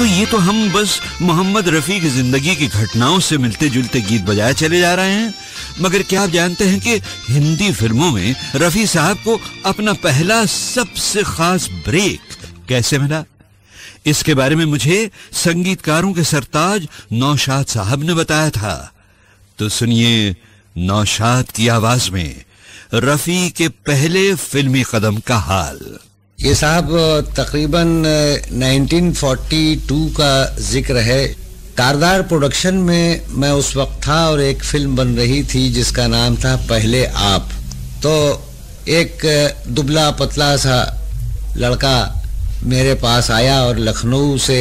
तो ये तो हम बस मोहम्मद रफी की जिंदगी की घटनाओं से मिलते जुलते गीत बजाए चले जा रहे हैं। मगर क्या आप जानते हैं कि हिंदी फिल्मों में रफी साहब को अपना पहला सबसे खास ब्रेक कैसे मिला? इसके बारे में मुझे संगीतकारों के सरताज नौशाद साहब ने बताया था। तो सुनिए नौशाद की आवाज में रफी के पहले फिल्मी कदम का हाल। ये साहब तकरीबन 1942 का जिक्र है। कारदार प्रोडक्शन में मैं उस वक्त था और एक फिल्म बन रही थी जिसका नाम था पहले आप। तो एक दुबला पतला सा लड़का मेरे पास आया और लखनऊ से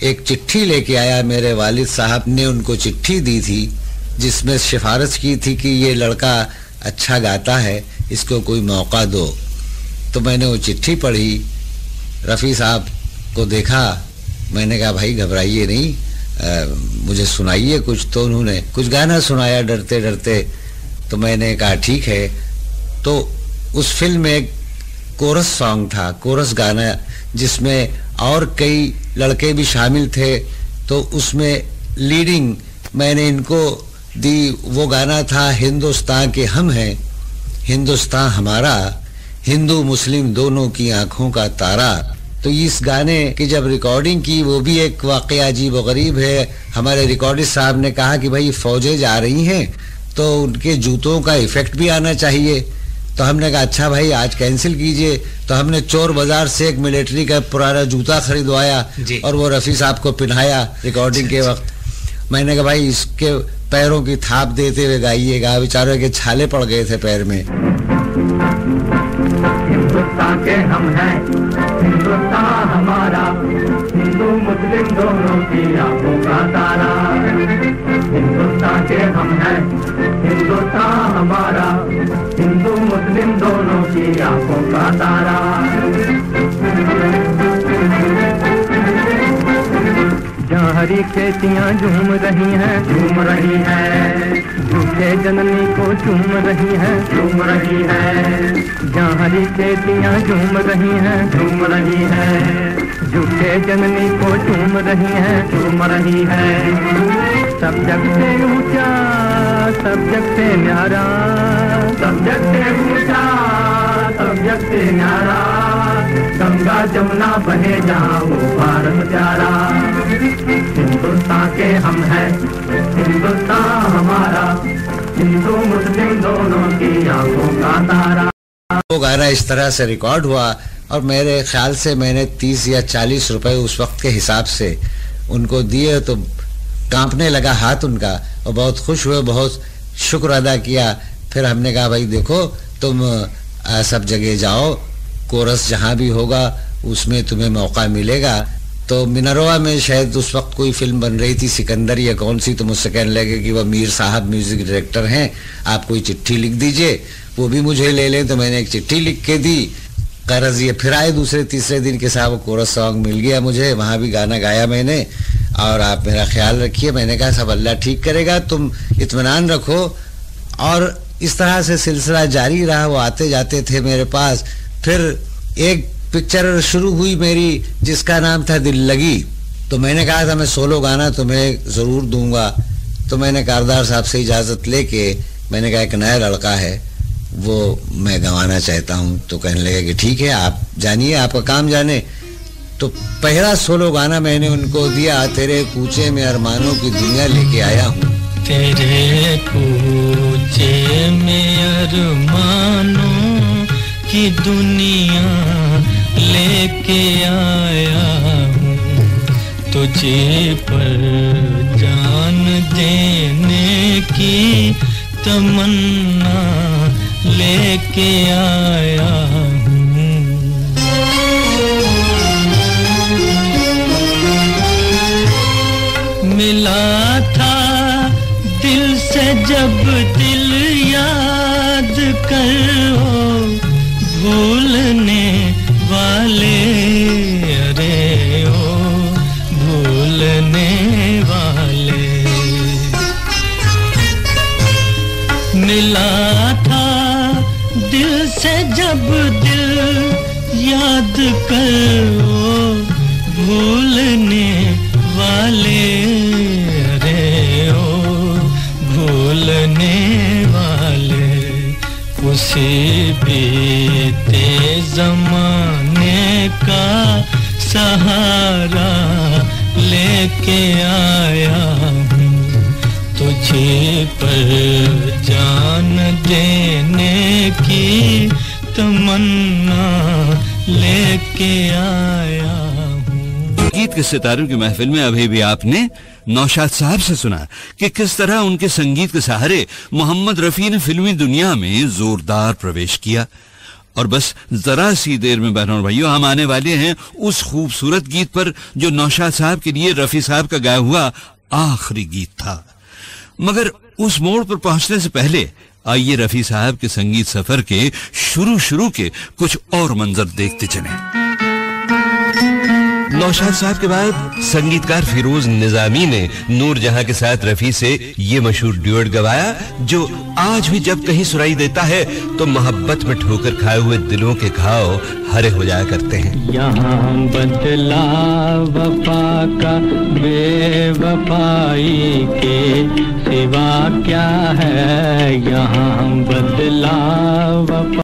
एक चिट्ठी लेके आया। मेरे वालिद साहब ने उनको चिट्ठी दी थी जिसमें सिफारिश की थी कि ये लड़का अच्छा गाता है, इसको कोई मौका दो। तो मैंने वो चिट्ठी पढ़ी, रफ़ी साहब को देखा, मैंने कहा भाई घबराइए नहीं, मुझे सुनाइए कुछ। तो उन्होंने कुछ गाना सुनाया डरते डरते। तो मैंने कहा ठीक है। तो उस फिल्म में एक कोरस सॉन्ग था, कोरस गाना, जिसमें और कई लड़के भी शामिल थे। तो उसमें लीडिंग मैंने इनको दी। वो गाना था हिंदुस्तान के हम हैं, हिंदुस्तान हमारा, हिंदू मुस्लिम दोनों की आंखों का तारा। तो इस गाने की जब रिकॉर्डिंग की, वो भी एक वाकया अजीब व गरीब है। हमारे रिकॉर्डिस्ट साहब ने कहा कि भाई फौजें जा रही हैं तो उनके जूतों का इफेक्ट भी आना चाहिए। तो हमने कहा अच्छा भाई आज कैंसिल कीजिए। तो हमने चोर बाजार से एक मिलिट्री का पुराना जूता खरीदवाया और वो रफ़ी साहब को पहनाया रिकॉर्डिंग के वक्त। मैंने कहा भाई इसके पैरों की थाप देते हुए गाइएगा, बेचारों के छाले पड़ गए थे पैर में। हिंदुस्तान के हम हैं, हिंदुस्तान हमारा, हिंदू मुस्लिम दोनों की आंखों का तारा। हिंदुस्तान के हम हैं, हिंदुस्तान हमारा, हिंदू मुस्लिम दोनों की आंखों का तारा। जहाँ हरी खेतियाँ झूम रही हैं, झूम रही हैं, झूठे जननी को झूम रही हैं, झूम रही हैं। जहाँ हरी खेतियाँ झूम रही हैं, झूम रही हैं, झूठे जननी को झूम रही हैं, झूम रही हैं। सब जग से ऊंचा, सब जग से न्यारा, सब जग से ऊंचा, सब जग से न्यारा, गंगा जमुना बहे जहाँ वो भारत प्यारा। हिंदुस्तान के हम हैं, हिंदुस्तान हमारा, हिंदू मुस्लिम दोनों की आंखों का तारा। वो गाना इस तरह से रिकॉर्ड हुआ और मेरे ख्याल से मैंने 30 या 40 रुपए उस वक्त के हिसाब से उनको दिए। तो कांपने लगा हाथ उनका और बहुत खुश हुए, बहुत शुक्र अदा किया। फिर हमने कहा भाई देखो तुम सब जगह जाओ, कोरस जहाँ भी होगा उसमें तुम्हें मौका मिलेगा। तो मिनरवा में शायद उस वक्त कोई फिल्म बन रही थी, सिकंदर या कौन सी। तो मुझसे कहने लगे कि वह मीर साहब म्यूजिक डायरेक्टर हैं, आप कोई चिट्ठी लिख दीजिए, वो भी मुझे ले लें। तो मैंने एक चिट्ठी लिख के दी। गरज ये फिर आए दूसरे तीसरे दिन के साहब, कोरस सॉन्ग मिल गया मुझे, वहाँ भी गाना गाया मैंने। और आप मेरा ख्याल रखिए। मैंने कहा सब अल्लाह ठीक करेगा, तुम इत्मीनान रखो। और इस तरह से सिलसिला जारी रहा। वो आते जाते थे मेरे पास। फिर एक पिक्चर शुरू हुई मेरी जिसका नाम था दिल लगी। तो मैंने कहा था मैं सोलो गाना तुम्हें ज़रूर दूंगा। तो मैंने कारदार साहब से इजाज़त लेके मैंने कहा एक नया लड़का है वो मैं गंवाना चाहता हूँ। तो कहने लगे कि ठीक है आप जानिए, आपका काम जाने। तो पहला सोलो गाना मैंने उनको दिया, तेरे कूचे में अरमानों की दुनिया लेके आया हूँ। तेरे कूचे में अरमानों की दुनिया लेके आया हूँ, तुझे पर जान देने की तमन्ना लेके आया हूँ। मिला था दिल से जब दिल याद करो, भूलने वाले अरे ओ भूलने वाले। मिला था दिल से जब दिल याद करो, भूल भूलने वाले, अरे ओ भूलने वाले, उसी बीते जमाने का सहारा लेके आया हूँ, तुझे पर जान देने की तमन्ना लेके आया हूँ। गीत के सितारों की महफिल में अभी भी आपने नौशाद साहब से सुना कि किस तरह उनके संगीत के सहारे मोहम्मद रफी ने फिल्मी दुनिया में जोरदार प्रवेश किया। और बस जरा सी देर में बहनों और भाइयों हम आने वाले हैं उस खूबसूरत गीत पर जो नौशाद साहब के लिए रफी साहब का गाया हुआ आखिरी गीत था। मगर उस मोड़ पर पहुंचने से पहले आइए रफी साहब के संगीत सफर के शुरू के कुछ और मंजर देखते चलें। नौशाद साहब के बाद संगीतकार फिरोज निजामी ने नूरजहां के साथ रफी से ये मशहूर ड्यूएट गवाया जो आज भी जब कहीं सुनाई देता है तो मोहब्बत में ठोकर खाए हुए दिलों के घाव हरे हो जाया करते हैं। यहाँ बदला वफा का बेवफाई के सिवा क्या है, यहाँ बदला वफा